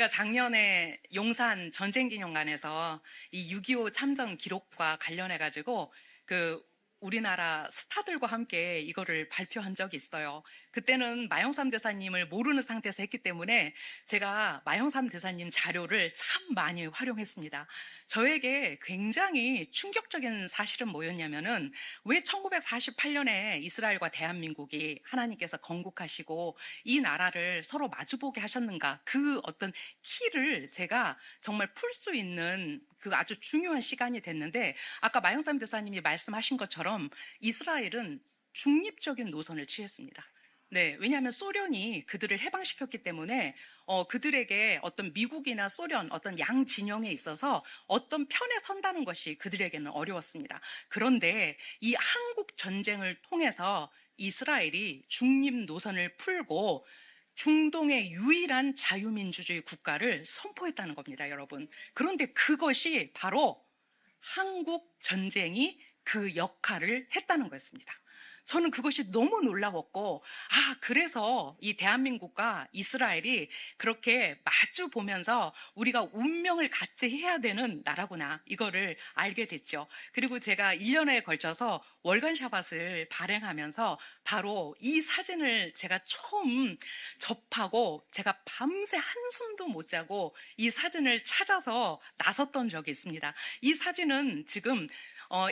제가 작년에 용산 전쟁기념관에서 이 6.25 참전 기록과 관련해가지고 우리나라 스타들과 함께 이거를 발표한 적이 있어요. 그때는 마영삼 대사님을 모르는 상태에서 했기 때문에 제가 마영삼 대사님 자료를 참 많이 활용했습니다. 저에게 굉장히 충격적인 사실은 뭐였냐면은 왜 1948년에 이스라엘과 대한민국이 하나님께서 건국하시고 이 나라를 서로 마주보게 하셨는가, 그 어떤 키를 제가 정말 풀 수 있는 그 아주 중요한 시간이 됐는데, 아까 마영삼 대사님이 말씀하신 것처럼 이스라엘은 중립적인 노선을 취했습니다. 네, 왜냐하면 소련이 그들을 해방시켰기 때문에 그들에게 어떤 미국이나 소련 어떤 양 진영에 있어서 어떤 편에 선다는 것이 그들에게는 어려웠습니다. 그런데 이 한국 전쟁을 통해서 이스라엘이 중립 노선을 풀고 중동의 유일한 자유민주주의 국가를 선포했다는 겁니다, 여러분. 그런데 그것이 바로 한국 전쟁이 그 역할을 했다는 거였습니다. 저는 그것이 너무 놀라웠고, 그래서 이 대한민국과 이스라엘이 그렇게 마주 보면서 우리가 운명을 같이 해야 되는 나라구나, 이거를 알게 됐죠. 그리고 제가 1년에 걸쳐서 월간 샤밧을 발행하면서 바로 이 사진을 제가 처음 접하고, 제가 밤새 한숨도 못 자고 이 사진을 찾아서 나섰던 적이 있습니다. 이 사진은 지금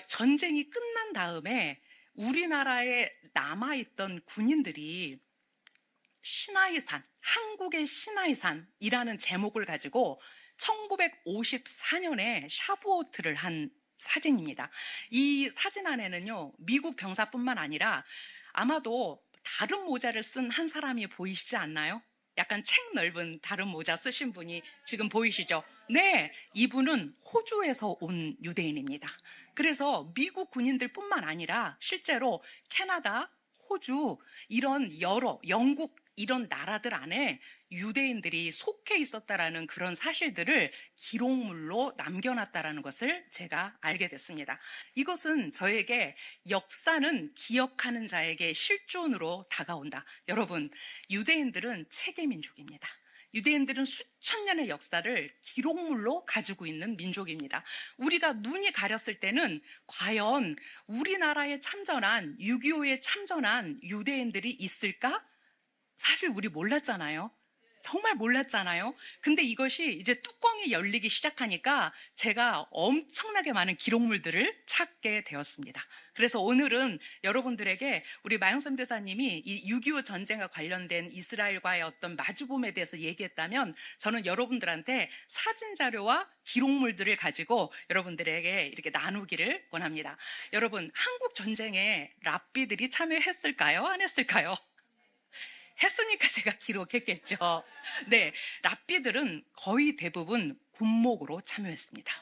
전쟁이 끝난 다음에 우리나라에 남아있던 군인들이 시나이산, 한국의 시나이산이라는 제목을 가지고 1954년에 샤브호트를 한 사진입니다. 이 사진 안에는요, 미국 병사뿐만 아니라 아마도 다른 모자를 쓴 한 사람이 보이시지 않나요? 약간 책 넓은 다른 모자 쓰신 분이 지금 보이시죠? 네, 이분은 호주에서 온 유대인입니다. 그래서 미국 군인들뿐만 아니라 실제로 캐나다, 호주, 이런 영국 이런 나라들 안에 유대인들이 속해 있었다라는 그런 사실들을 기록물로 남겨놨다라는 것을 제가 알게 됐습니다. 이것은 저에게 역사는 기억하는 자에게 실존으로 다가온다. 여러분, 유대인들은 체계민족입니다. 유대인들은 수천 년의 역사를 기록물로 가지고 있는 민족입니다. 우리가 눈이 가렸을 때는 과연 우리나라에 참전한 6.25에 참전한 유대인들이 있을까? 사실 우리 몰랐잖아요. 정말 몰랐잖아요. 근데 이것이 이제 뚜껑이 열리기 시작하니까 제가 엄청나게 많은 기록물들을 찾게 되었습니다. 그래서 오늘은 여러분들에게 우리 마영삼 대사님이 이 6.25 전쟁과 관련된 이스라엘과의 어떤 마주봄에 대해서 얘기했다면, 저는 여러분들한테 사진 자료와 기록물들을 가지고 여러분들에게 이렇게 나누기를 원합니다. 여러분, 한국 전쟁에 랍비들이 참여했을까요? 안 했을까요? 했으니까 제가 기록했겠죠. 네, 랍비들은 거의 대부분 군목으로 참여했습니다.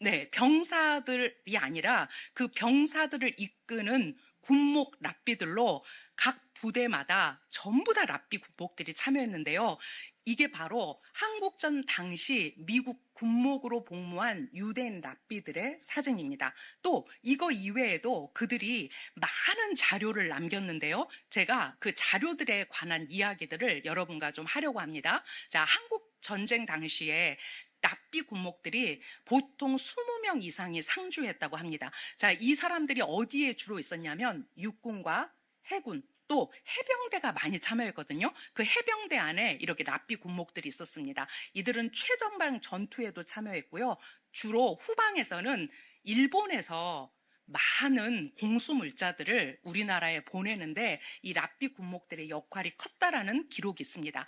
네, 병사들이 아니라 그 병사들을 이끄는 군목 랍비들로 각 부대마다 전부 다 랍비 군목들이 참여했는데요. 이게 바로 한국전 당시 미국 군목으로 복무한 유대인 랍비들의 사진입니다. 또 이거 이외에도 그들이 많은 자료를 남겼는데요. 제가 그 자료들에 관한 이야기들을 여러분과 좀 하려고 합니다. 자, 한국 전쟁 당시에 랍비 군목들이 보통 20명 이상이 상주했다고 합니다. 자, 이 사람들이 어디에 주로 있었냐면 육군과 해군, 또 해병대가 많이 참여했거든요. 그 해병대 안에 이렇게 랍비 군목들이 있었습니다. 이들은 최전방 전투에도 참여했고요. 주로 후방에서는 일본에서 많은 공수물자들을 우리나라에 보내는데 이 랍비 군목들의 역할이 컸다라는 기록이 있습니다.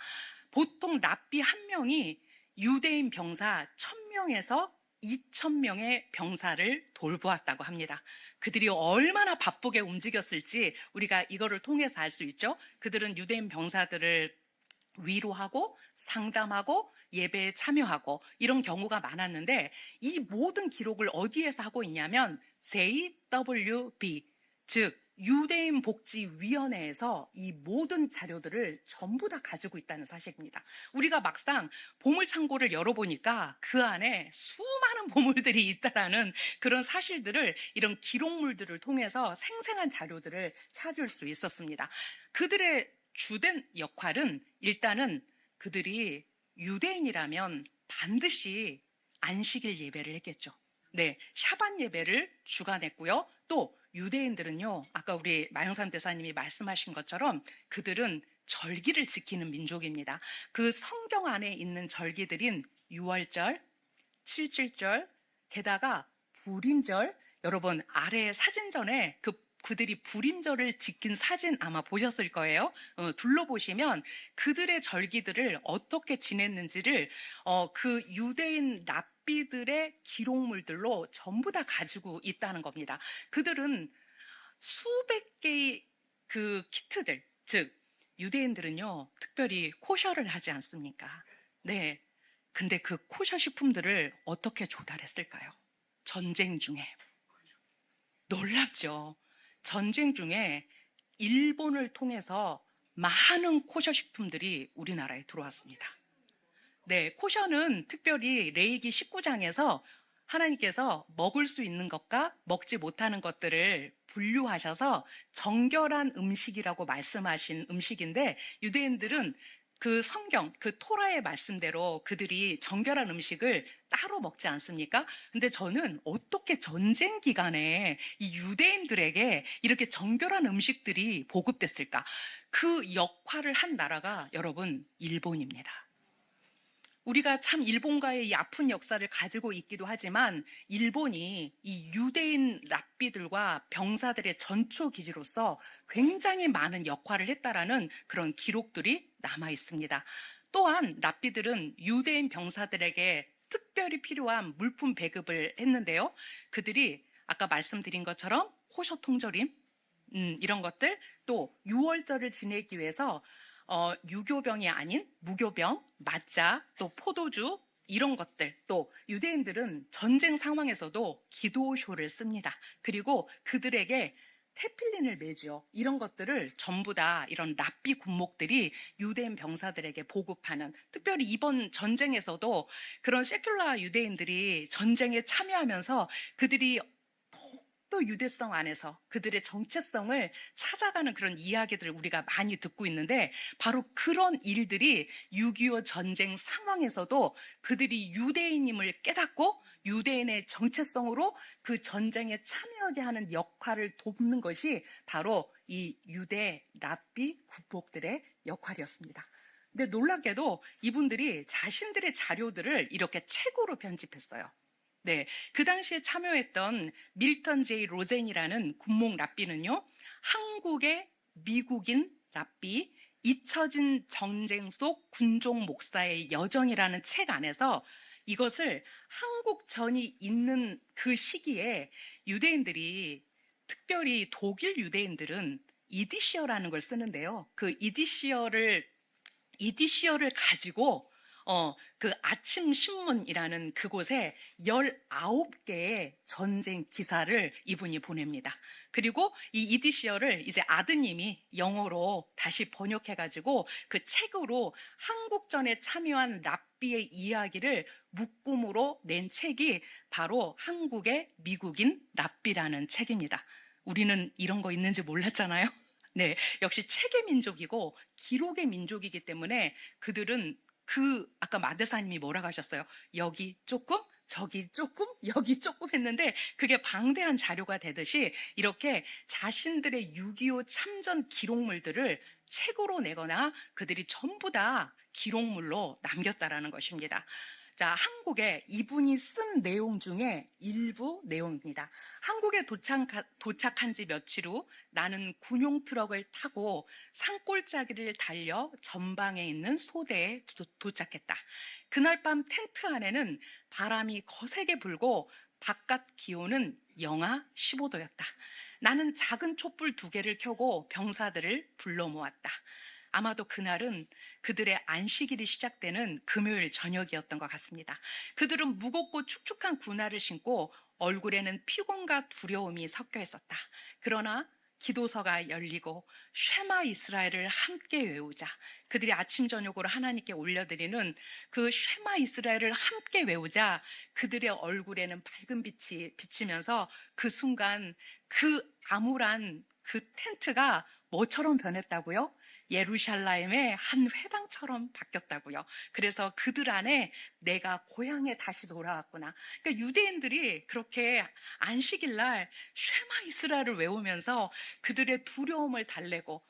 보통 랍비 한 명이 유대인 병사 1000명에서 2000명의 병사를 돌보았다고 합니다. 그들이 얼마나 바쁘게 움직였을지 우리가 이거를 통해서 알 수 있죠. 그들은 유대인 병사들을 위로하고 상담하고 예배에 참여하고 이런 경우가 많았는데, 이 모든 기록을 어디에서 하고 있냐면 JWB, 즉 유대인 복지위원회에서 이 모든 자료들을 전부 다 가지고 있다는 사실입니다. 우리가 막상 보물창고를 열어보니까 그 안에 수많은 보물들이 있다라는 그런 사실들을 이런 기록물들을 통해서 생생한 자료들을 찾을 수 있었습니다. 그들의 주된 역할은 일단은 그들이 유대인이라면 반드시 안식일 예배를 했겠죠. 네, 샤bat 예배를 주관했고요. 또 유대인들은요, 아까 우리 마영산 대사님이 말씀하신 것처럼 그들은 절기를 지키는 민족입니다. 그 성경 안에 있는 절기들인 유월절, 칠칠절, 게다가 불임절, 여러분 아래 사진전에 그들이 불임절을 지킨 사진 아마 보셨을 거예요. 둘러보시면 그들의 절기들을 어떻게 지냈는지를 그 유대인 랍비들의 기록물들로 전부 다 가지고 있다는 겁니다. 그들은 수백 개의 그 키트들, 즉 유대인들은요 특별히 코셔를 하지 않습니까? 네. 근데 그 코셔 식품들을 어떻게 조달했을까요? 전쟁 중에. 놀랍죠. 전쟁 중에 일본을 통해서 많은 코셔 식품들이 우리나라에 들어왔습니다. 네, 코셔는 특별히 레위기 19장에서 하나님께서 먹을 수 있는 것과 먹지 못하는 것들을 분류하셔서 정결한 음식이라고 말씀하신 음식인데 유대인들은 그 성경, 그 토라의 말씀대로 그들이 정결한 음식을 따로 먹지 않습니까? 근데 저는 어떻게 전쟁 기간에 이 유대인들에게 이렇게 정결한 음식들이 보급됐을까? 그 역할을 한 나라가 여러분, 일본입니다. 우리가 참 일본과의 이 아픈 역사를 가지고 있기도 하지만 일본이 이 유대인 랍비들과 병사들의 전초 기지로서 굉장히 많은 역할을 했다라는 그런 기록들이 남아 있습니다. 또한 랍비들은 유대인 병사들에게 특별히 필요한 물품 배급을 했는데요. 그들이 아까 말씀드린 것처럼 호셔 통조림, 이런 것들, 또 유월절을 지내기 위해서 유교병이 아닌 무교병, 맞자, 또 포도주 이런 것들, 또 유대인들은 전쟁 상황에서도 기도쇼를 씁니다. 그리고 그들에게 테필린을 매지요. 이런 것들을 전부 다 이런 랍비 군목들이 유대인 병사들에게 보급하는, 특별히 이번 전쟁에서도 그런 세큘라 유대인들이 전쟁에 참여하면서 그들이 또 유대성 안에서 그들의 정체성을 찾아가는 그런 이야기들을 우리가 많이 듣고 있는데 바로 그런 일들이 6.25 전쟁 상황에서도 그들이 유대인임을 깨닫고 유대인의 정체성으로 그 전쟁에 참여하게 하는 역할을 돕는 것이 바로 이 유대 랍비 군복들의 역할이었습니다. 근데 놀랍게도 이분들이 자신들의 자료들을 이렇게 책으로 편집했어요. 네, 그 당시에 참여했던 밀턴 제이 로젠이라는 군목 랍비는요, 한국의 미국인 랍비, 잊혀진 전쟁 속 군종 목사의 여정이라는 책 안에서 이것을 한국전이 있는 그 시기에 유대인들이, 특별히 독일 유대인들은 이디시어라는 걸 쓰는데요. 그 이디시어를 가지고 그 아침 신문이라는 그곳에 19개의 전쟁 기사를 이분이 보냅니다. 그리고 이 이디시어를 이제 아드님이 영어로 다시 번역해가지고 그 책으로 한국전에 참여한 랍비의 이야기를 묶음으로 낸 책이 바로 한국의 미국인 랍비라는 책입니다. 우리는 이런 거 있는지 몰랐잖아요. 네, 역시 책의 민족이고 기록의 민족이기 때문에 그들은 아까 마대사님이 뭐라고 하셨어요? 여기 조금, 저기 조금, 여기 조금 했는데 그게 방대한 자료가 되듯이 이렇게 자신들의 6.25 참전 기록물들을 책으로 내거나 그들이 전부 다 기록물로 남겼다라는 것입니다. 자, 한국에 이분이 쓴 내용 중에 일부 내용입니다. 한국에 도착한 지 며칠 후 나는 군용 트럭을 타고 산골짜기를 달려 전방에 있는 소대에 도착했다. 그날 밤 텐트 안에는 바람이 거세게 불고 바깥 기온은 영하 15도였다. 나는 작은 촛불 2개를 켜고 병사들을 불러 모았다. 아마도 그날은 그들의 안식일이 시작되는 금요일 저녁이었던 것 같습니다. 그들은 무겁고 축축한 군화를 신고 얼굴에는 피곤과 두려움이 섞여 있었다. 그러나 기도서가 열리고 쉐마 이스라엘을 함께 외우자. 그들이 아침 저녁으로 하나님께 올려드리는 그 쉐마 이스라엘을 함께 외우자 그들의 얼굴에는 밝은 빛이 비치면서 그 순간 그 암울한 그 텐트가 뭐처럼 변했다고요? 예루살렘의 한 회당처럼 바뀌었다고요. 그래서 그들 안에 내가 고향에 다시 돌아왔구나. 그러니까 유대인들이 그렇게 안식일 날 쉐마 이스라엘을 외우면서 그들의 두려움을 달래고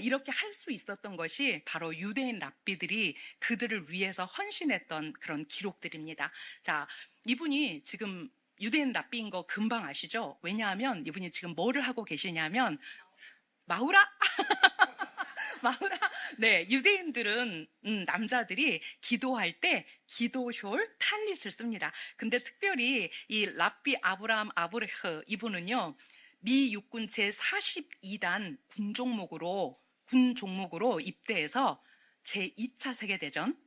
이렇게 할 수 있었던 것이 바로 유대인 랍비들이 그들을 위해서 헌신했던 그런 기록들입니다. 자, 이분이 지금 유대인 랍비인 거 금방 아시죠? 왜냐하면 이분이 지금 뭐를 하고 계시냐면 마우라? 마우라? 네, 유대인들은 남자들이 기도할 때 기도숄 탈릿을 씁니다. 근데 특별히 이 랍비 아브라함 아브레흐 이분은요, 미 육군 제42단 군 종목으로 입대해서 제2차 세계대전,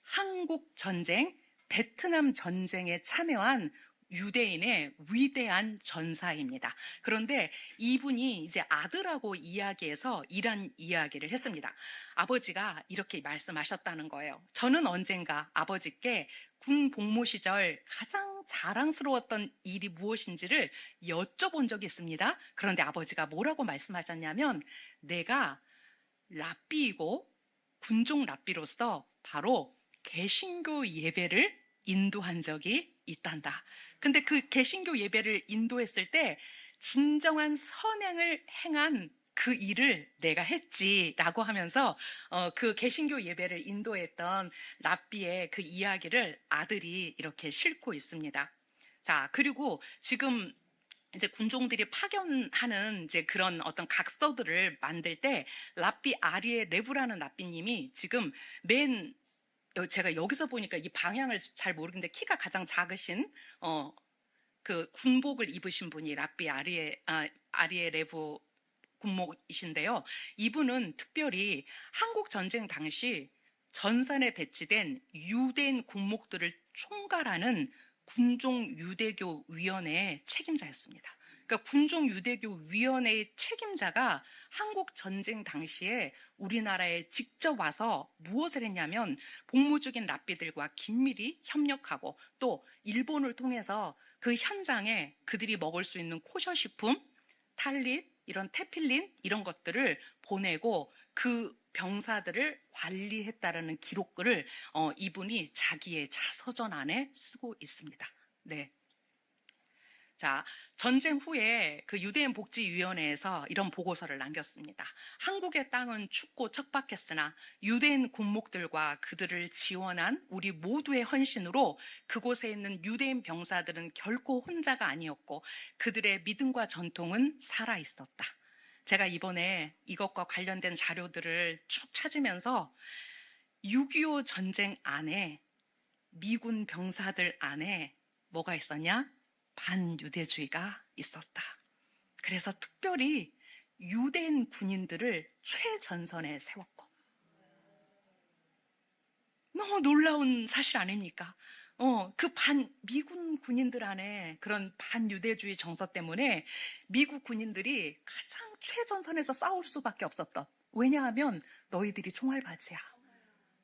한국 전쟁, 베트남 전쟁에 참여한 유대인의 위대한 전사입니다. 그런데 이분이 이제 아들하고 이야기해서 이런 이야기를 했습니다. 아버지가 이렇게 말씀하셨다는 거예요. 저는 언젠가 아버지께 군 복무 시절 가장 자랑스러웠던 일이 무엇인지를 여쭤본 적이 있습니다. 그런데 아버지가 뭐라고 말씀하셨냐면 내가 랍비이고 군종 랍비로서 바로 개신교 예배를 인도한 적이 있단다. 근데 그 개신교 예배를 인도했을 때 진정한 선행을 행한 그 일을 내가 했지라고 하면서 그 개신교 예배를 인도했던 랍비의 그 이야기를 아들이 이렇게 싣고 있습니다. 자, 그리고 지금 이제 군종들이 파견하는 이제 그런 어떤 각서들을 만들 때 랍비 아리에 레브라는 랍비님이 지금 제가 여기서 보니까 이 방향을 잘 모르겠는데 키가 가장 작으신 그 군복을 입으신 분이 랍비 아리에 레브 군목이신데요. 이분은 특별히 한국 전쟁 당시 전선에 배치된 유대인 군목들을 총괄하는 군종 유대교 위원회의 책임자였습니다. 그러니까 군종 유대교 위원회의 책임자가 한국 전쟁 당시에 우리나라에 직접 와서 무엇을 했냐면 복무 중인 랍비들과 긴밀히 협력하고 또 일본을 통해서 그 현장에 그들이 먹을 수 있는 코셔 식품, 탈릿, 이런 테필린 이런 것들을 보내고 그 병사들을 관리했다라는 기록글을 이분이 자기의 자서전 안에 쓰고 있습니다. 네. 자, 전쟁 후에 그 유대인 복지위원회에서 이런 보고서를 남겼습니다. 한국의 땅은 춥고 척박했으나 유대인 군목들과 그들을 지원한 우리 모두의 헌신으로 그곳에 있는 유대인 병사들은 결코 혼자가 아니었고 그들의 믿음과 전통은 살아 있었다. 제가 이번에 이것과 관련된 자료들을 쭉 찾으면서 6.25 전쟁 안에 미군 병사들 안에 뭐가 있었냐? 반유대주의가 있었다. 그래서 특별히 유대인 군인들을 최전선에 세웠고 너무 놀라운 사실 아닙니까? 미군 군인들 안에 그런 반유대주의 정서 때문에 미국 군인들이 가장 최전선에서 싸울 수밖에 없었던. 왜냐하면 너희들이 총알바지야.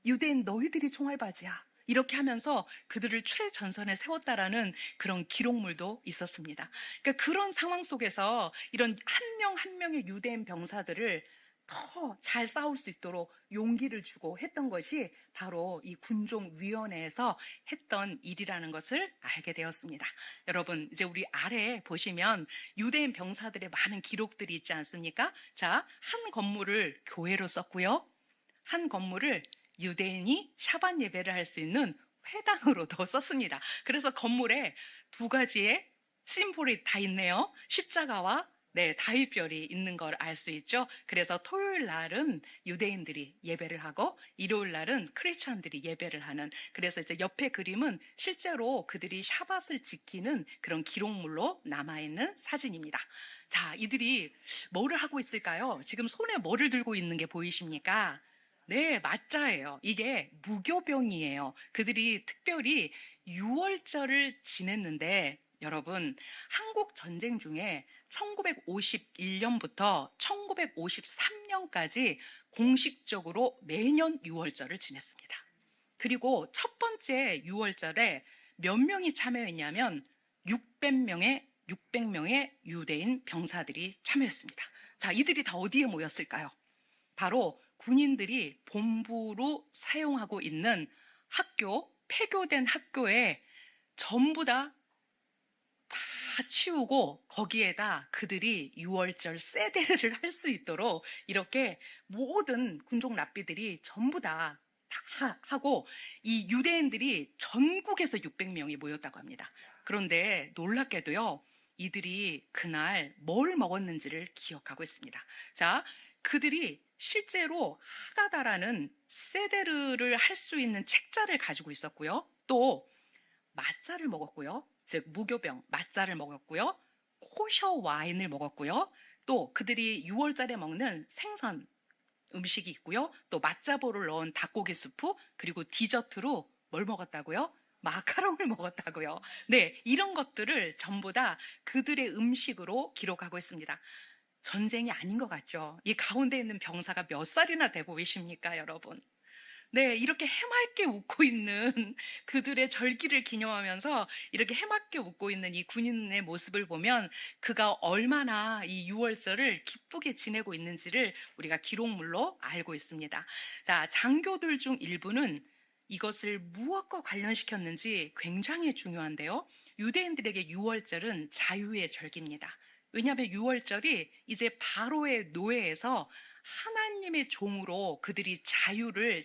유대인 너희들이 총알바지야. 이렇게 하면서 그들을 최전선에 세웠다라는 그런 기록물도 있었습니다. 그러니까 그런 상황 속에서 이런 한 명 한 명의 유대인 병사들을 더 잘 싸울 수 있도록 용기를 주고 했던 것이 바로 이 군종위원회에서 했던 일이라는 것을 알게 되었습니다. 여러분, 이제 우리 아래에 보시면 유대인 병사들의 많은 기록들이 있지 않습니까? 자, 한 건물을 교회로 썼고요. 한 건물을 유대인이 샤반 예배를 할 수 있는 회당으로 더 썼습니다. 그래서 건물에 두 가지의 심볼이 다 있네요. 십자가와 다윗별이 있는 걸 알 수 있죠. 그래서 토요일 날은 유대인들이 예배를 하고 일요일 날은 크리스천들이 예배를 하는. 그래서 이제 옆에 그림은 실제로 그들이 샤밧을 지키는 그런 기록물로 남아있는 사진입니다. 자, 이들이 뭐를 하고 있을까요? 지금 손에 뭐를 들고 있는 게 보이십니까? 네, 맞자예요. 이게 무교병이에요. 그들이 특별히 유월절을 지냈는데 여러분, 한국 전쟁 중에 1951년부터 1953년까지 공식적으로 매년 유월절을 지냈습니다. 그리고 첫 번째 유월절에 몇 명이 참여했냐면 600명의 유대인 병사들이 참여했습니다. 자, 이들이 다 어디에 모였을까요? 바로 군인들이 본부로 사용하고 있는 학교, 폐교된 학교에 전부 다 치우고 거기에다 그들이 6월절 세데르를 할 수 있도록 이렇게 모든 군종 랍비들이 전부 다 하고 이 유대인들이 전국에서 600명이 모였다고 합니다. 그런데 놀랍게도요, 이들이 그날 뭘 먹었는지를 기억하고 있습니다. 자, 그들이 실제로 하가다라는 세데르를 할 수 있는 책자를 가지고 있었고요. 또 맞자를 먹었고요. 즉 무교병 맞자를 먹었고요. 코셔 와인을 먹었고요. 또 그들이 6월달에 먹는 생선 음식이 있고요. 또 맞자보를 넣은 닭고기 수프, 그리고 디저트로 뭘 먹었다고요? 마카롱을 먹었다고요. 네, 이런 것들을 전부 다 그들의 음식으로 기록하고 있습니다. 전쟁이 아닌 것 같죠? 이 가운데 있는 병사가 몇 살이나 돼 보이십니까, 여러분? 네, 이렇게 해맑게 웃고 있는 그들의 절기를 기념하면서 이렇게 해맑게 웃고 있는 이 군인의 모습을 보면 그가 얼마나 이 6월절을 기쁘게 지내고 있는지를 우리가 기록물로 알고 있습니다. 자, 장교들 중 일부는 이것을 무엇과 관련시켰는지 굉장히 중요한데요. 유대인들에게 6월절은 자유의 절기입니다. 왜냐하면 6월절이 이제 바로의 노예에서 하나님의 종으로 그들이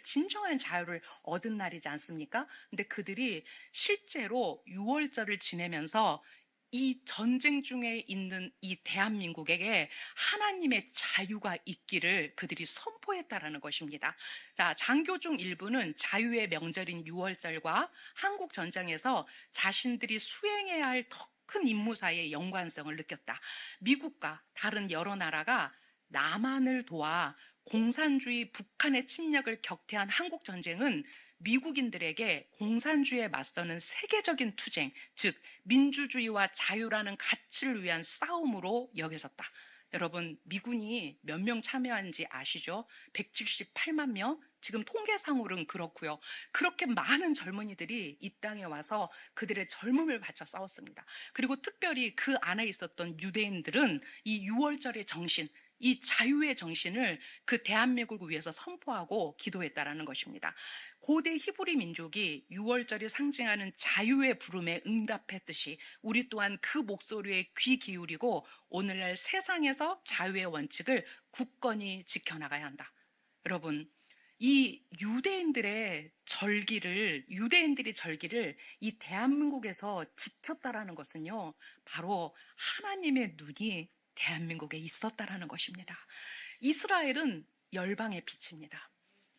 진정한 자유를 얻은 날이지 않습니까? 근데 그들이 실제로 6월절을 지내면서 이 전쟁 중에 있는 이 대한민국에게 하나님의 자유가 있기를 그들이 선포했다라는 것입니다. 자, 장교 중 일부는 자유의 명절인 6월절과 한국 전쟁에서 자신들이 수행해야 할 더 큰 임무 사이의 연관성을 느꼈다. 미국과 다른 여러 나라가 남한을 도와 공산주의 북한의 침략을 격퇴한 한국 전쟁은 미국인들에게 공산주의에 맞서는 세계적인 투쟁, 즉 민주주의와 자유라는 가치를 위한 싸움으로 여겨졌다. 여러분, 미군이 몇 명 참여한지 아시죠? 178만 명? 지금 통계상으로는 그렇고요. 그렇게 많은 젊은이들이 이 땅에 와서 그들의 젊음을 바쳐 싸웠습니다. 그리고 특별히 그 안에 있었던 유대인들은 이 6월절의 정신, 이 자유의 정신을 그 대한민국을 위해서 선포하고 기도했다라는 것입니다. 고대 히브리 민족이 6월절이 상징하는 자유의 부름에 응답했듯이 우리 또한 그 목소리에 귀 기울이고 오늘날 세상에서 자유의 원칙을 굳건히 지켜나가야 한다. 여러분, 이 유대인들이 절기를 이 대한민국에서 지켰다라는 것은요, 바로 하나님의 눈이 대한민국에 있었다라는 것입니다. 이스라엘은 열방의 빛입니다.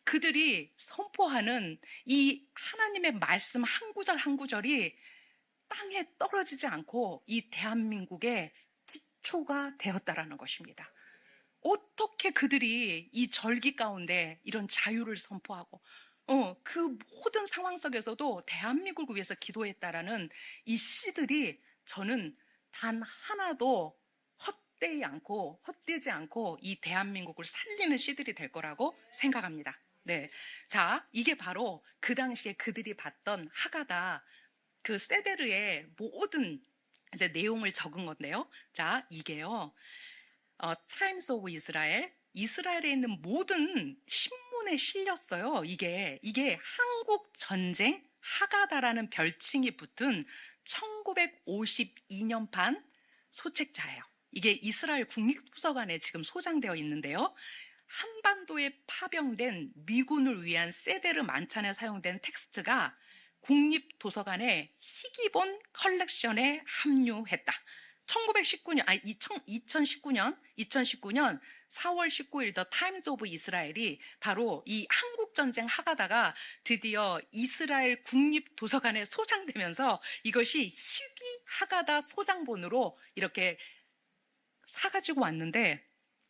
그들이 선포하는 이 하나님의 말씀 한 구절 한 구절이 땅에 떨어지지 않고 이 대한민국의 기초가 되었다라는 것입니다. 어떻게 그들이 이 절기 가운데 이런 자유를 선포하고 그 모든 상황 속에서도 대한민국을 위해서 기도했다라는 이 시들이 저는 단 하나도 헛되지 않고 이 대한민국을 살리는 시들이 될 거라고 생각합니다. 네. 자, 이게 바로 그 당시에 그들이 봤던 하가다 그 세데르의 모든 이제 내용을 적은 건데요. 자, 이게요. 타임스 오브 이스라엘에 있는 모든 신문에 실렸어요. 이게 한국 전쟁 하가다라는 별칭이 붙은 1952년판 소책자예요. 이게 이스라엘 국립도서관에 지금 소장되어 있는데요. 한반도에 파병된 미군을 위한 세데르 만찬에 사용된 텍스트가 국립도서관의 희귀본 컬렉션에 합류했다. 2019년 4월 19일 더 타임즈 오브 이스라엘이 바로 이 한국전쟁 하가다가 드디어 이스라엘 국립도서관에 소장되면서 이것이 희귀 하가다 소장본으로 이렇게 사가지고 왔는데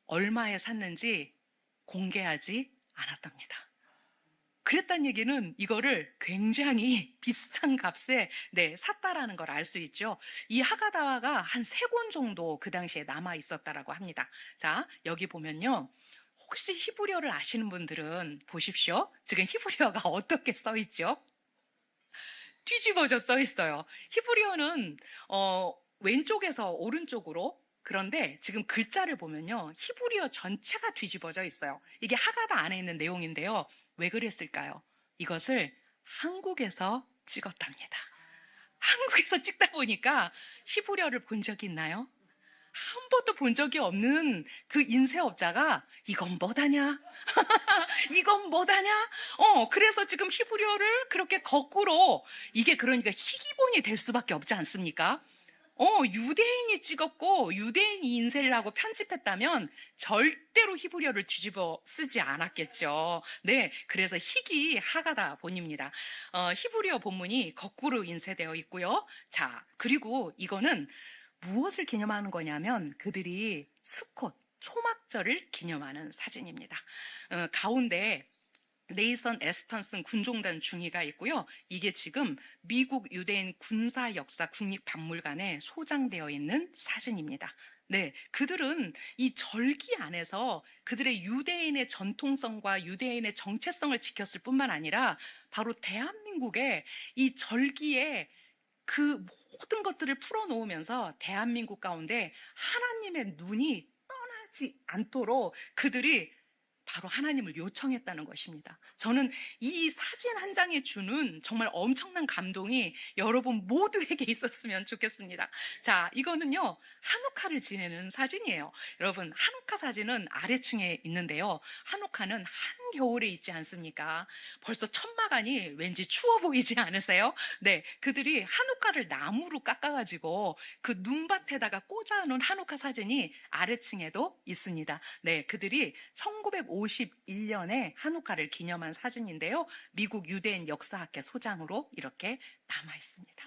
얼마에 샀는지 공개하지 않았답니다. 그랬다는 얘기는 이거를 굉장히 비싼 값에 샀다라는 걸 알 수 있죠. 이 하가다가 한 3권 정도 그 당시에 남아 있었다라고 합니다. 자, 여기 보면요. 혹시 히브리어를 아시는 분들은 보십시오. 지금 히브리어가 어떻게 써 있죠? 뒤집어져 써 있어요. 히브리어는 왼쪽에서 오른쪽으로, 그런데 지금 글자를 보면요. 히브리어 전체가 뒤집어져 있어요. 이게 하가다 안에 있는 내용인데요. 왜 그랬을까요? 이것을 한국에서 찍었답니다. 한국에서 찍다 보니까 히브리어를 본 적이 있나요? 한 번도 본 적이 없는 그 인쇄업자가 이건 뭐다냐? 이건 뭐다냐? 그래서 지금 히브리어를 그렇게 거꾸로 이게 그러니까 희귀본이 될 수밖에 없지 않습니까? 유대인이 찍었고 유대인이 인쇄를 하고 편집했다면 절대로 히브리어를 뒤집어 쓰지 않았겠죠. 네, 그래서 희귀 하가다 본입니다. 히브리어 본문이 거꾸로 인쇄되어 있고요. 자, 그리고 이거는 무엇을 기념하는 거냐면 그들이 수콧, 초막절을 기념하는 사진입니다. 가운데 네이선 에스턴슨 군종단 중위가 있고요. 이게 지금 미국 유대인 군사역사 국립박물관에 소장되어 있는 사진입니다. 네, 그들은 이 절기 안에서 그들의 유대인의 전통성과 유대인의 정체성을 지켰을 뿐만 아니라 바로 대한민국의 이 절기에 그 모든 것들을 풀어놓으면서 대한민국 가운데 하나님의 눈이 떠나지 않도록 그들이 바로 하나님을 요청했다는 것입니다. 저는 이 사진 한 장에 주는 정말 엄청난 감동이 여러분 모두에게 있었으면 좋겠습니다. 자, 이거는요, 한우카를 지내는 사진이에요. 여러분, 한우카 사진은 아래층에 있는데요. 한우카는 한겨울에 있지 않습니까? 벌써 천막안이 왠지 추워 보이지 않으세요? 네, 그들이 한우카를 나무로 깎아가지고 그 눈밭에다가 꽂아놓은 한우카 사진이 아래층에도 있습니다. 네, 그들이 1951년에 한우카를 기념한 사진인데요. 미국 유대인 역사학회 소장으로 이렇게 남아 있습니다.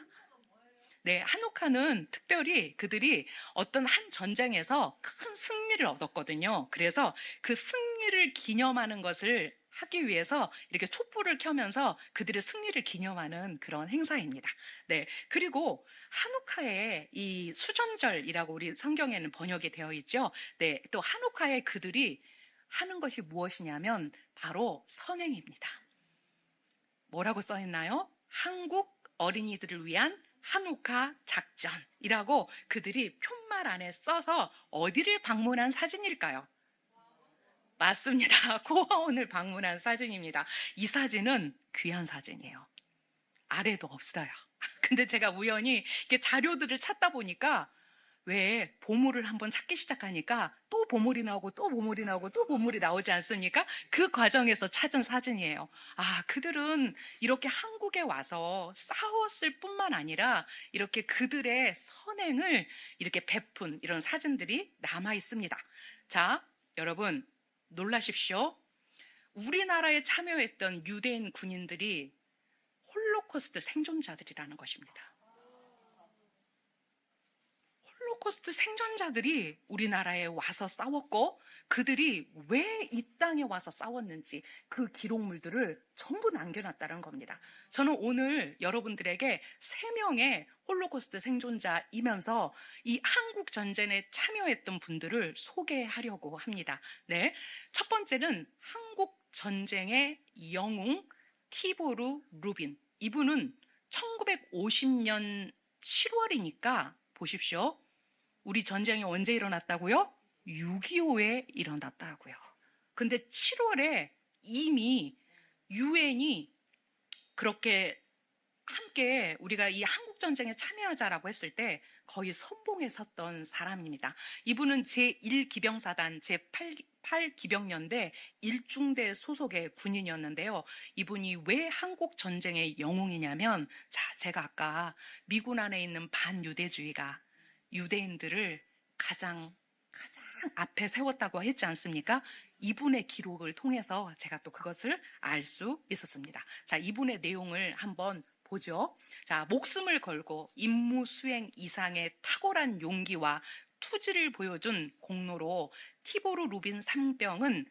네, 한우카는 특별히 그들이 어떤 한 전쟁에서 큰 승리를 얻었거든요. 그래서 그 승리를 기념하는 것을 하기 위해서 이렇게 촛불을 켜면서 그들의 승리를 기념하는 그런 행사입니다. 네, 그리고 한우카의 이 수전절이라고 우리 성경에는 번역이 되어 있죠. 네, 또 한우카의 그들이 하는 것이 무엇이냐면 바로 선행입니다. 뭐라고 써 있나요? 한국 어린이들을 위한 한우카 작전이라고 그들이 푯말 안에 써서 어디를 방문한 사진일까요? 맞습니다. 고아원을 방문한 사진입니다. 이 사진은 귀한 사진이에요. 아래도 없어요. 근데 제가 우연히 이렇게 자료들을 찾다 보니까 왜 보물을 한번 찾기 시작하니까 또 보물이 나오고 또 보물이 나오고 또 보물이 나오지 않습니까? 그 과정에서 찾은 사진이에요. 아, 그들은 이렇게 한국에 와서 싸웠을 뿐만 아니라 이렇게 그들의 선행을 이렇게 베푼 이런 사진들이 남아 있습니다. 자, 여러분 놀라십시오. 우리나라에 참여했던 유대인 군인들이 홀로코스트 생존자들이라는 것입니다. 홀로코스트 생존자들이 우리나라에 와서 싸웠고 그들이 왜 이 땅에 와서 싸웠는지 그 기록물들을 전부 남겨놨다는 겁니다. 저는 오늘 여러분들에게 3명의 홀로코스트 생존자이면서 이 한국 전쟁에 참여했던 분들을 소개하려고 합니다. 네, 첫 번째는 한국 전쟁의 영웅 티보르 루빈. 이분은 1950년 7월이니까 보십시오. 우리 전쟁이 언제 일어났다고요? 6.25에 일어났다고요. 근데 7월에 이미 유엔이 그렇게 함께 우리가 이 한국전쟁에 참여하자라고 했을 때 거의 선봉에 섰던 사람입니다. 이분은 제1기병사단 제8기병연대 1중대 소속의 군인이었는데요. 이분이 왜 한국전쟁의 영웅이냐면, 자, 제가 아까 미군 안에 있는 반유대주의가 유대인들을 가장 앞에 세웠다고 했지 않습니까? 이분의 기록을 통해서 제가 또 그것을 알 수 있었습니다. 자, 이분의 내용을 한번 보죠. 자, 목숨을 걸고 임무 수행 이상의 탁월한 용기와 투지를 보여준 공로로 티보르 루빈 상병은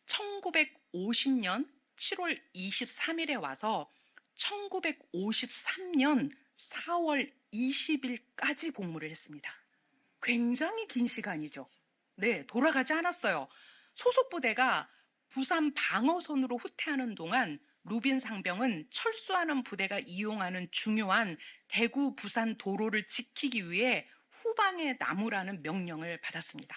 1950년 7월 23일에 와서 1953년 4월 20일까지 복무를 했습니다. 굉장히 긴 시간이죠. 네, 돌아가지 않았어요. 소속 부대가 부산 방어선으로 후퇴하는 동안 루빈 상병은 철수하는 부대가 이용하는 중요한 대구 부산 도로를 지키기 위해 후방의 나무라는 명령을 받았습니다.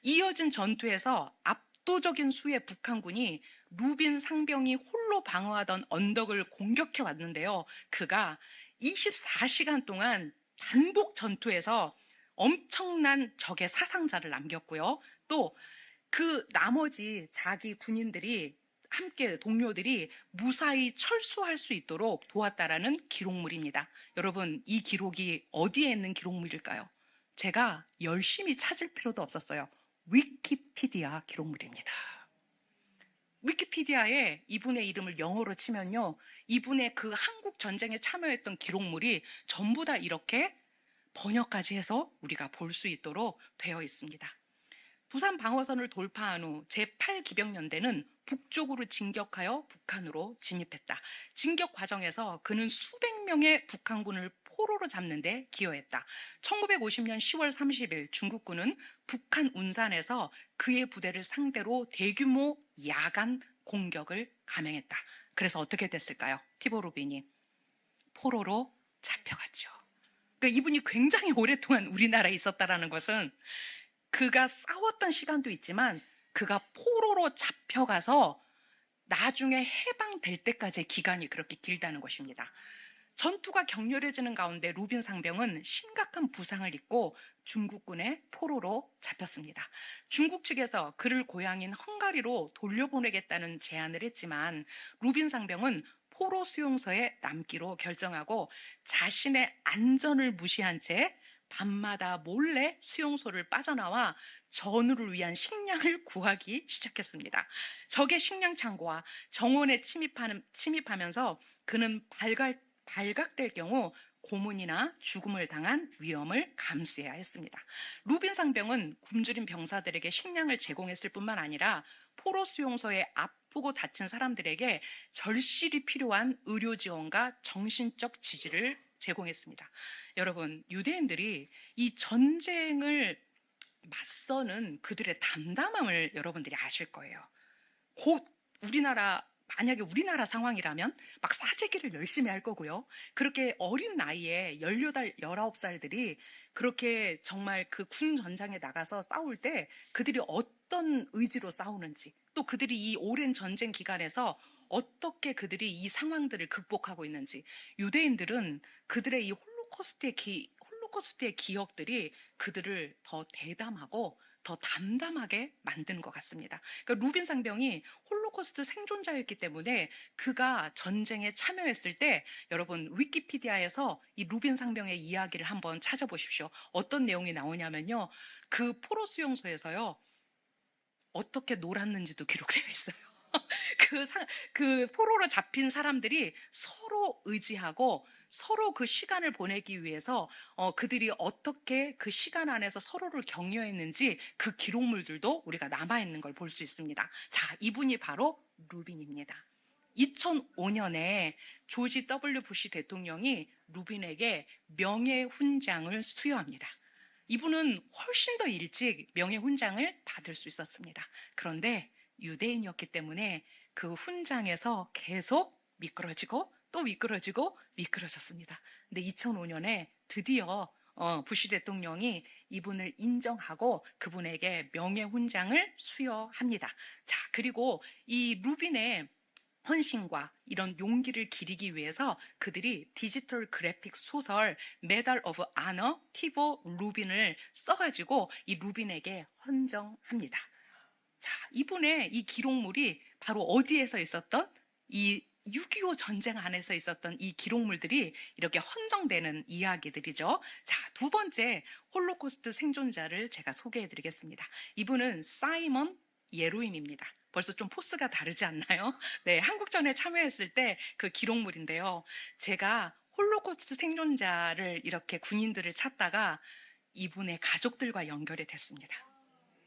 이어진 전투에서 압도적인 수의 북한군이 루빈 상병이 홀로 방어하던 언덕을 공격해 왔는데요. 그가 24시간 동안 단독 전투에서 엄청난 적의 사상자를 남겼고요. 또 그 나머지 자기 군인들이 함께 동료들이 무사히 철수할 수 있도록 도왔다라는 기록물입니다. 여러분, 이 기록이 어디에 있는 기록물일까요? 제가 열심히 찾을 필요도 없었어요. 위키피디아 기록물입니다. 위키피디아에 이분의 이름을 영어로 치면요, 이분의 그 한국 전쟁에 참여했던 기록물이 전부 다 이렇게 번역까지 해서 우리가 볼 수 있도록 되어 있습니다. 부산 방어선을 돌파한 후 제8기병연대는 북쪽으로 진격하여 북한으로 진입했다. 진격 과정에서 그는 수백 명의 북한군을 포로로 잡는 데 기여했다. 1950년 10월 30일 중국군은 북한 운산에서 그의 부대를 상대로 대규모 야간 공격을 감행했다. 그래서 어떻게 됐을까요? 티보 루빈이 포로로 잡혀갔죠. 그러니까 이분이 굉장히 오랫동안 우리나라에 있었다라는 것은 그가 싸웠던 시간도 있지만 그가 포로로 잡혀가서 나중에 해방될 때까지의 기간이 그렇게 길다는 것입니다. 전투가 격렬해지는 가운데 루빈 상병은 심각한 부상을 입고 중국군의 포로로 잡혔습니다. 중국 측에서 그를 고향인 헝가리로 돌려보내겠다는 제안을 했지만 루빈 상병은 포로 수용소에 남기로 결정하고 자신의 안전을 무시한 채 밤마다 몰래 수용소를 빠져나와 전우를 위한 식량을 구하기 시작했습니다. 적의 식량 창고와 정원에 침입하면서 그는 발각될 경우 고문이나 죽음을 당한 위험을 감수해야 했습니다. 루빈 상병은 굶주린 병사들에게 식량을 제공했을 뿐만 아니라 포로 수용소에 아프고 다친 사람들에게 절실히 필요한 의료 지원과 정신적 지지를 제공했습니다. 여러분, 유대인들이 이 전쟁을 맞서는 그들의 담담함을 여러분들이 아실 거예요. 곧 만약에 우리나라 상황이라면 막 사재기를 열심히 할 거고요. 그렇게 어린 나이에 18, 19살들이 그렇게 정말 그 군 전장에 나가서 싸울 때 그들이 어떤 의지로 싸우는지, 또 그들이 이 오랜 전쟁 기간에서 어떻게 그들이 이 상황들을 극복하고 있는지, 유대인들은 그들의 이 홀로코스트의 기억들이 그들을 더 대담하고 더 담담하게 만드는 것 같습니다. 그러니까 루빈 상병이 홀로코스트 생존자였기 때문에 그가 전쟁에 참여했을 때 여러분 위키피디아에서 이 루빈 상병의 이야기를 한번 찾아보십시오. 어떤 내용이 나오냐면요. 그 포로 수용소에서요. 어떻게 놀았는지도 기록되어 있어요. 그 포로로 잡힌 사람들이 서로 의지하고 서로 그 시간을 보내기 위해서 그들이 어떻게 그 시간 안에서 서로를 격려했는지 그 기록물들도 우리가 남아있는 걸 볼 수 있습니다. 자, 이분이 바로 루빈입니다. 2005년에 조지 W. 부시 대통령이 루빈에게 명예훈장을 수여합니다. 이분은 훨씬 더 일찍 명예훈장을 받을 수 있었습니다. 그런데 유대인이었기 때문에 그 훈장에서 계속 미끄러지고 또 미끄러지고 미끄러졌습니다. 근데 2005년에 드디어 부시 대통령이 이분을 인정하고 그분에게 명예훈장을 수여합니다. 자, 그리고 이 루빈의 헌신과 이런 용기를 기리기 위해서 그들이 디지털 그래픽 소설 메달 오브 아너 티보 루빈을 써가지고 이 루빈에게 헌정합니다. 자, 이분의 이 기록물이 바로 어디에서 있었던 이 6.25 전쟁 안에서 있었던 이 기록물들이 이렇게 헌정되는 이야기들이죠. 자, 두 번째 홀로코스트 생존자를 제가 소개해드리겠습니다. 이분은 사이먼 예로임입니다. 벌써 좀 포스가 다르지 않나요? 네, 한국전에 참여했을 때 그 기록물인데요. 제가 홀로코스트 생존자를 이렇게 군인들을 찾다가 이분의 가족들과 연결이 됐습니다.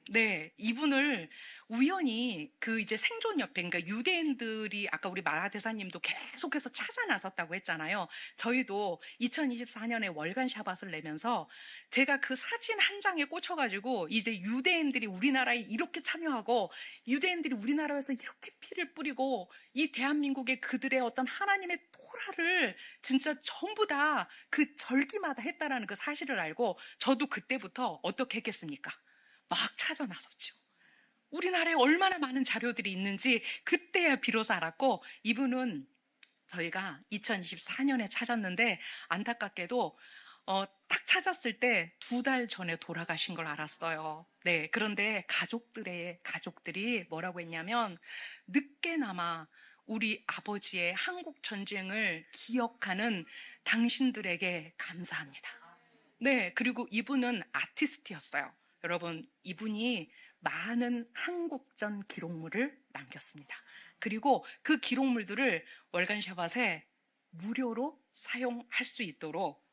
네, 이분을 우연히 그 이제 생존 옆에, 그러니까 유대인들이 아까 우리 마라 대사님도 계속해서 찾아 나섰다고 했잖아요. 저희도 2024년에 월간 샤밧을 내면서 제가 그 사진 한 장에 꽂혀가지고 이제 유대인들이 우리나라에 이렇게 참여하고 유대인들이 우리나라에서 이렇게 피를 뿌리고 이 대한민국의 그들의 어떤 하나님의 나라를 진짜 전부 다 그 절기마다 했다라는 그 사실을 알고 저도 그때부터 어떻게 했겠습니까? 막 찾아 나섰죠. 우리나라에 얼마나 많은 자료들이 있는지 그때야 비로소 알았고, 이분은 저희가 2024년에 찾았는데 안타깝게도 딱 찾았을 때 2달 전에 돌아가신 걸 알았어요. 네, 그런데 가족들이 뭐라고 했냐면, 늦게나마 우리 아버지의 한국 전쟁을 기억하는 당신들에게 감사합니다. 네, 그리고 이분은 아티스트였어요. 여러분, 이분이 많은 한국전 기록물을 남겼습니다. 그리고 그 기록물들을 월간 샤밧에 무료로 사용할 수 있도록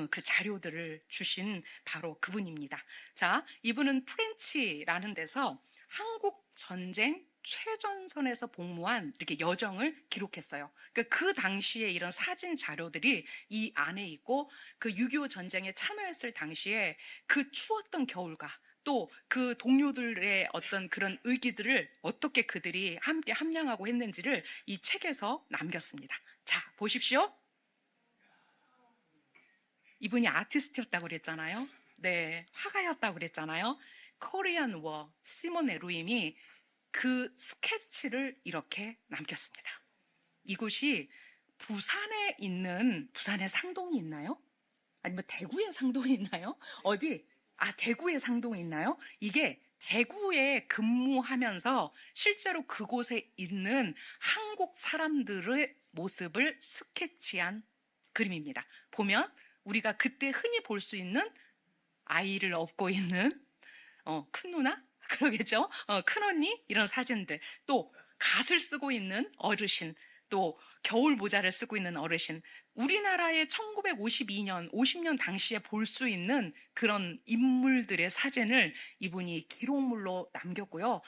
그 자료들을 주신 바로 그분입니다. 자, 이분은 프렌치라는 데서 한국 전쟁 최전선에서 복무한 이렇게 여정을 기록했어요. 그러니까 그 당시에 이런 사진 자료들이 이 안에 있고, 그 6.25 전쟁에 참여했을 당시에 그 추웠던 겨울과 또 그 동료들의 어떤 그런 의기들을 어떻게 그들이 함께 함양하고 했는지를 이 책에서 남겼습니다. 자, 보십시오. 이분이 아티스트였다고 그랬잖아요. 네, 화가였다고 그랬잖아요. 코리안 워, 시몬 루임이 그 스케치를 이렇게 남겼습니다. 이곳이 부산에 상동이 있나요? 아니면 대구에 상동이 있나요? 어디? 대구에 상동이 있나요? 이게 대구에 근무하면서 실제로 그곳에 있는 한국 사람들의 모습을 스케치한 그림입니다. 보면 우리가 그때 흔히 볼 수 있는 아이를 업고 있는 큰 누나? 그러겠죠? 큰 언니? 이런 사진들. 또 갓을 쓰고 있는 어르신. 또 겨울 모자를 쓰고 있는 어르신. 우리나라의 1952년, 50년 당시에 볼 수 있는 그런 인물들의 사진을 이분이 기록물로 남겼고요.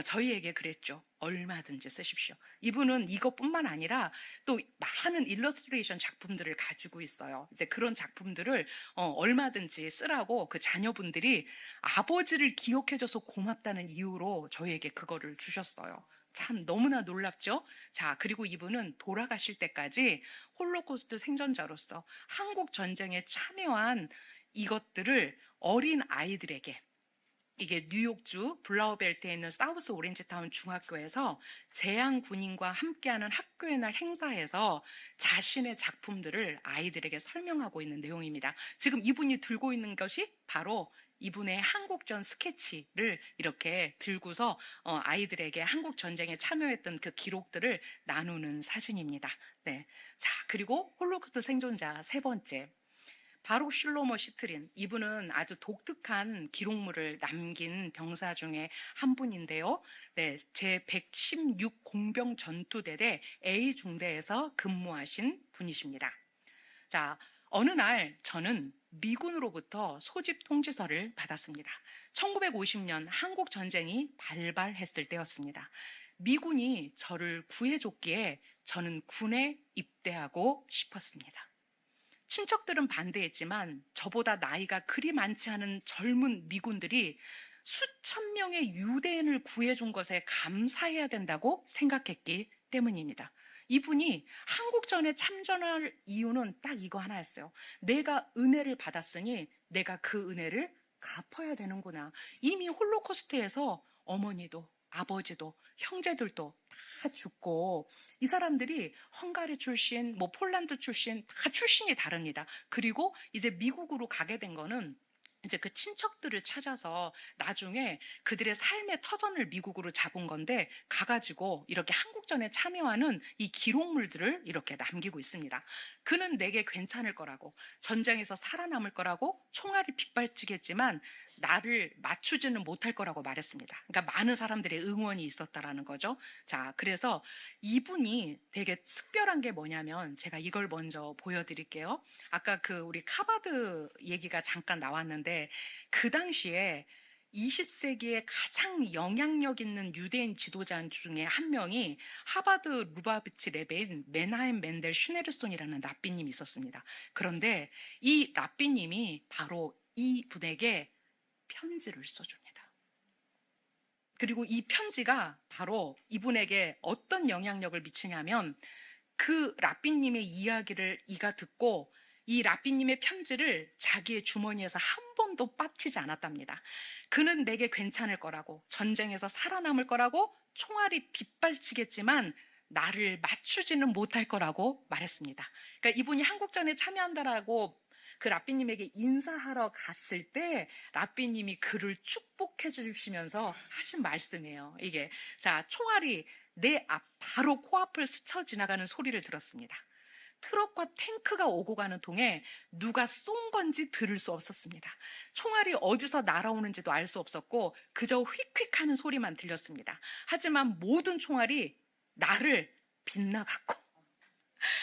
저희에게 그랬죠. 얼마든지 쓰십시오. 이분은 이것뿐만 아니라 또 많은 일러스트레이션 작품들을 가지고 있어요. 이제 그런 작품들을 얼마든지 쓰라고 그 자녀분들이 아버지를 기억해줘서 고맙다는 이유로 저희에게 그거를 주셨어요. 참 너무나 놀랍죠? 자, 그리고 이분은 돌아가실 때까지 홀로코스트 생존자로서 한국 전쟁에 참여한 이것들을 어린 아이들에게, 이게 뉴욕주 블라우벨트에 있는 사우스 오렌지타운 중학교에서 재향 군인과 함께하는 학교의 날 행사에서 자신의 작품들을 아이들에게 설명하고 있는 내용입니다. 지금 이분이 들고 있는 것이 바로 이분의 한국전 스케치를 이렇게 들고서 아이들에게 한국 전쟁에 참여했던 그 기록들을 나누는 사진입니다. 네. 자, 그리고 홀로코스트 생존자 세 번째. 바로 실로모 시트린, 이분은 아주 독특한 기록물을 남긴 병사 중에 한 분인데요. 네, 제116 공병 전투대대 A 중대에서 근무하신 분이십니다. 자, 어느 날 저는 미군으로부터 소집 통지서를 받았습니다. 1950년 한국 전쟁이 발발했을 때였습니다. 미군이 저를 구해줬기에 저는 군에 입대하고 싶었습니다. 친척들은 반대했지만 저보다 나이가 그리 많지 않은 젊은 미군들이 수천 명의 유대인을 구해준 것에 감사해야 된다고 생각했기 때문입니다. 이분이 한국전에 참전할 이유는 딱 이거 하나였어요. 내가 은혜를 받았으니 내가 그 은혜를 갚아야 되는구나. 이미 홀로코스트에서 어머니도 아버지도 형제들도 다 죽고, 이 사람들이 헝가리 출신, 폴란드 출신, 다 출신이 다릅니다. 그리고 이제 미국으로 가게 된 거는 이제 그 친척들을 찾아서 나중에 그들의 삶의 터전을 미국으로 잡은 건데, 가가지고 이렇게 한국전에 참여하는 이 기록물들을 이렇게 남기고 있습니다. 그는 내게 괜찮을 거라고, 전쟁에서 살아남을 거라고 총알이 빗발치겠지만 나를 맞추지는 못할 거라고 말했습니다. 그러니까 많은 사람들의 응원이 있었다라는 거죠. 자, 그래서 이분이 되게 특별한 게 뭐냐면, 제가 이걸 먼저 보여드릴게요. 아까 그 우리 카바드 얘기가 잠깐 나왔는데, 그 당시에 20세기에 가장 영향력 있는 유대인 지도자 중에 한 명이 하버드 루바비치 레베인 메나헴 멘델 슈네르손이라는 랍비님이 있었습니다. 그런데 이 랍비님이 바로 이 분에게 편지를 써줍니다. 그리고 이 편지가 바로 이분에게 어떤 영향력을 미치냐면, 그 랍비님의 이야기를 이가 듣고 이 랍비님의 편지를 자기의 주머니에서 한 번도 빠뜨리지 않았답니다. 그는 내게 괜찮을 거라고, 전쟁에서 살아남을 거라고, 총알이 빗발치겠지만 나를 맞추지는 못할 거라고 말했습니다. 그러니까 이분이 한국전에 참여한다라고 그 랍비님에게 인사하러 갔을 때 랍비님이 그를 축복해 주시면서 하신 말씀이에요. 이게, 자, 총알이 내 앞 바로 코앞을 스쳐 지나가는 소리를 들었습니다. 트럭과 탱크가 오고 가는 통에 누가 쏜 건지 들을 수 없었습니다. 총알이 어디서 날아오는지도 알 수 없었고 그저 휙휙하는 소리만 들렸습니다. 하지만 모든 총알이 나를 빗나갔고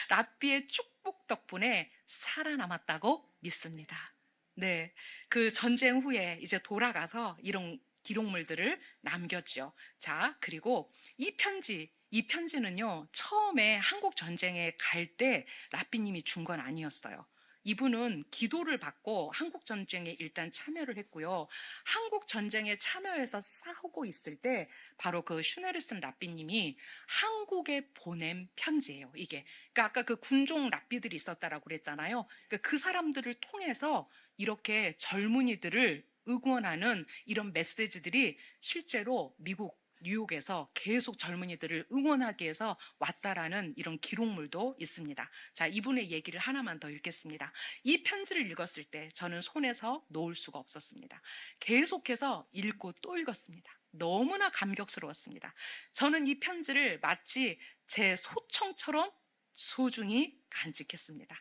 랍비의 축복 덕분에 살아남았다고 믿습니다. 네, 그 전쟁 후에 이제 돌아가서 이런 기록물들을 남겼죠. 자, 그리고 이 편지는요, 처음에 한국 전쟁에 갈 때 랍비님이 준 건 아니었어요. 이분은 기도를 받고 한국 전쟁에 일단 참여를 했고요. 한국 전쟁에 참여해서 싸우고 있을 때 바로 그 슈네르슨 랍비님이 한국에 보낸 편지예요. 이게, 그러니까 아까 그 군종 랍비들이 있었다라고 그랬잖아요. 그러니까 그 사람들을 통해서 이렇게 젊은이들을 응원하는 이런 메시지들이 실제로 미국 뉴욕에서 계속 젊은이들을 응원하기 위해서 왔다라는 이런 기록물도 있습니다. 자, 이분의 얘기를 하나만 더 읽겠습니다. 이 편지를 읽었을 때 저는 손에서 놓을 수가 없었습니다. 계속해서 읽고 또 읽었습니다. 너무나 감격스러웠습니다. 저는 이 편지를 마치 제 소청처럼 소중히 간직했습니다.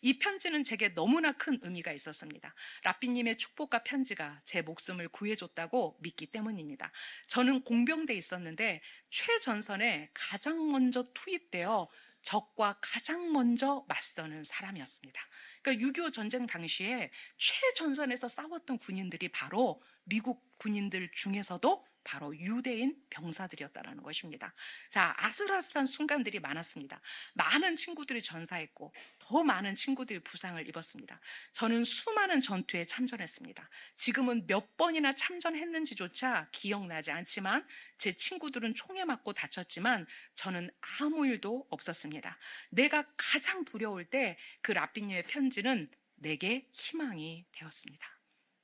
이 편지는 제게 너무나 큰 의미가 있었습니다. 랍비님의 축복과 편지가 제 목숨을 구해줬다고 믿기 때문입니다. 저는 공병대에 있었는데 최전선에 가장 먼저 투입되어 적과 가장 먼저 맞서는 사람이었습니다. 그러니까 6.25 전쟁 당시에 최전선에서 싸웠던 군인들이 바로 미국 군인들 중에서도 바로 유대인 병사들이었다는 것입니다. 자, 아슬아슬한 순간들이 많았습니다. 많은 친구들이 전사했고 더 많은 친구들이 부상을 입었습니다. 저는 수많은 전투에 참전했습니다. 지금은 몇 번이나 참전했는지조차 기억나지 않지만 제 친구들은 총에 맞고 다쳤지만 저는 아무 일도 없었습니다. 내가 가장 두려울 때 그 랍비님의 편지는 내게 희망이 되었습니다.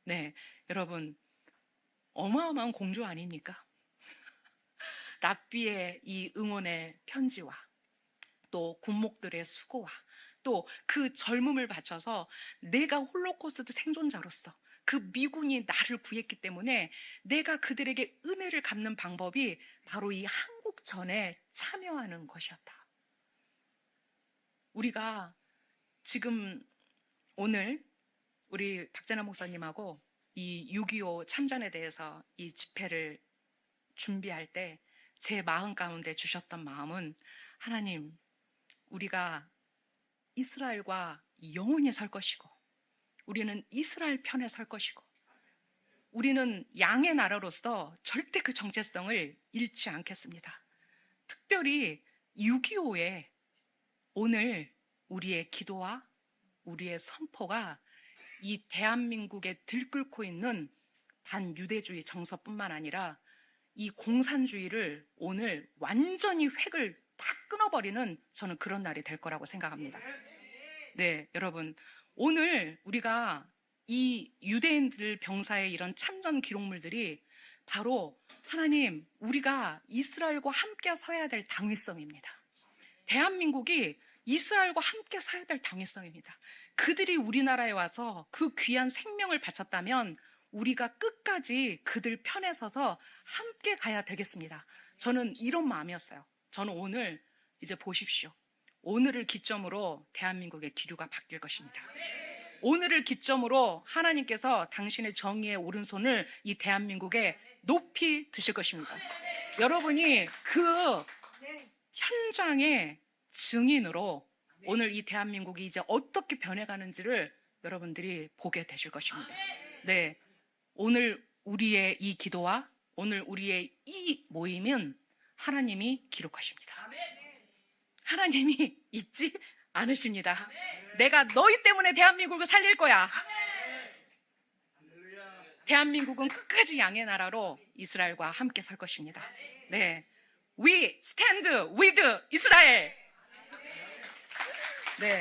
네, 여러분, 어마어마한 공조 아닙니까? 랍비의 이 응원의 편지와 또 군목들의 수고와 또 그 젊음을 바쳐서 내가 홀로코스트 생존자로서 그 미군이 나를 구했기 때문에 내가 그들에게 은혜를 갚는 방법이 바로 이 한국전에 참여하는 것이었다. 우리가 지금 오늘 우리 박재남 목사님하고 이 6.25 참전에 대해서 이 집회를 준비할 때 제 마음 가운데 주셨던 마음은 하나님, 우리가 이스라엘과 영원히 설 것이고 우리는 이스라엘 편에 설 것이고 우리는 양의 나라로서 절대 그 정체성을 잃지 않겠습니다. 특별히 6.25에 오늘 우리의 기도와 우리의 선포가 이 대한민국에 들끓고 있는 반유대주의 정서뿐만 아니라 이 공산주의를 오늘 완전히 획을 다 끊어버리는 저는 그런 날이 될 거라고 생각합니다. 네, 여러분, 오늘 우리가 이 유대인들 병사의 이런 참전 기록물들이 바로 하나님, 우리가 이스라엘과 함께 서야 될 당위성입니다. 대한민국이 이스라엘과 함께 서야 될 당위성입니다. 그들이 우리나라에 와서 그 귀한 생명을 바쳤다면 우리가 끝까지 그들 편에 서서 함께 가야 되겠습니다. 저는 이런 마음이었어요. 저는 오늘 이제 보십시오. 오늘을 기점으로 대한민국의 기류가 바뀔 것입니다. 오늘을 기점으로 하나님께서 당신의 정의의 오른손을 이 대한민국에 높이 드실 것입니다. 여러분이 그 현장의 증인으로 오늘 이 대한민국이 이제 어떻게 변해가는지를 여러분들이 보게 되실 것입니다. 네, 오늘 우리의 이 기도와 오늘 우리의 이 모임은 하나님이 기록하십니다. 하나님이 잊지 않으십니다. 내가 너희 때문에 대한민국을 살릴 거야. 대한민국은 끝까지 양의 나라로 이스라엘과 함께 설 것입니다. 네, We stand with 이스라엘.